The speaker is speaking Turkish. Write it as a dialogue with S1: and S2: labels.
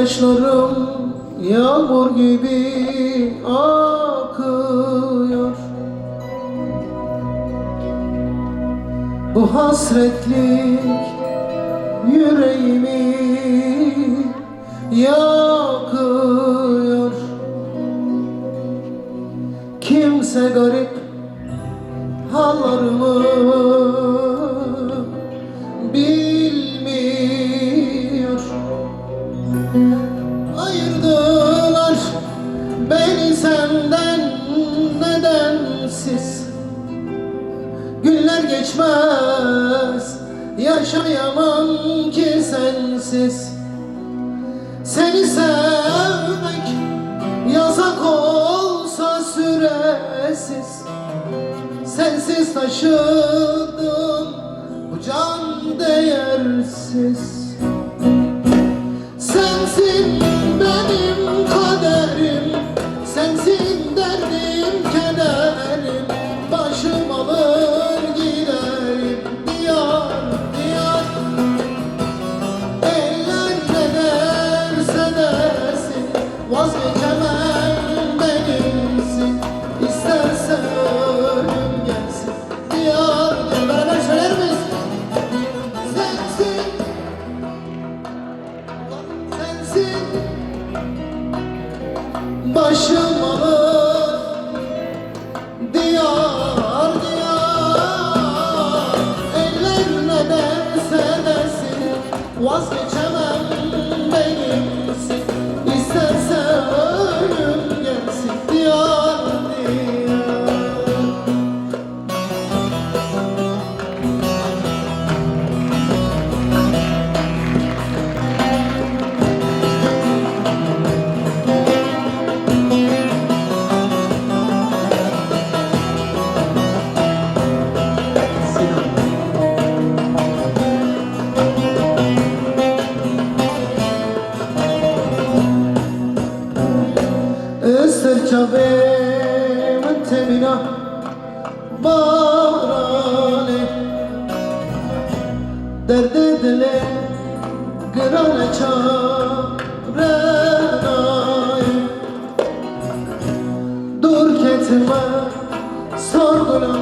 S1: Gözyaşlarım yağmur gibi akıyor. Bu hasretlik yüreğimi yakıyor. Kimse garip hallarımı bilmiyor. Ayırdılar beni senden nedensiz. Günler geçmez, yaşayamam ki sensiz. Seni sevmek yasak olsa süresiz. Sensiz taşıdım bu can değersiz. Sensin benim kaderim, sensin derdim kederim. Başım alır giderim diyar diyar. Eller ne derse desin, vazgeçemem benimsin. İsterse ölüm gelsin diyar diye. Beraber söyler miyiz? Sensin, sensin başım alır diyar diyar. Eller ne derse desin, vazgeçemem benimsin. İsterse ölüm gelsin diyar diyar. Esterciave mentemina barane derde dile grane çarenay. Dur ketme sorgulan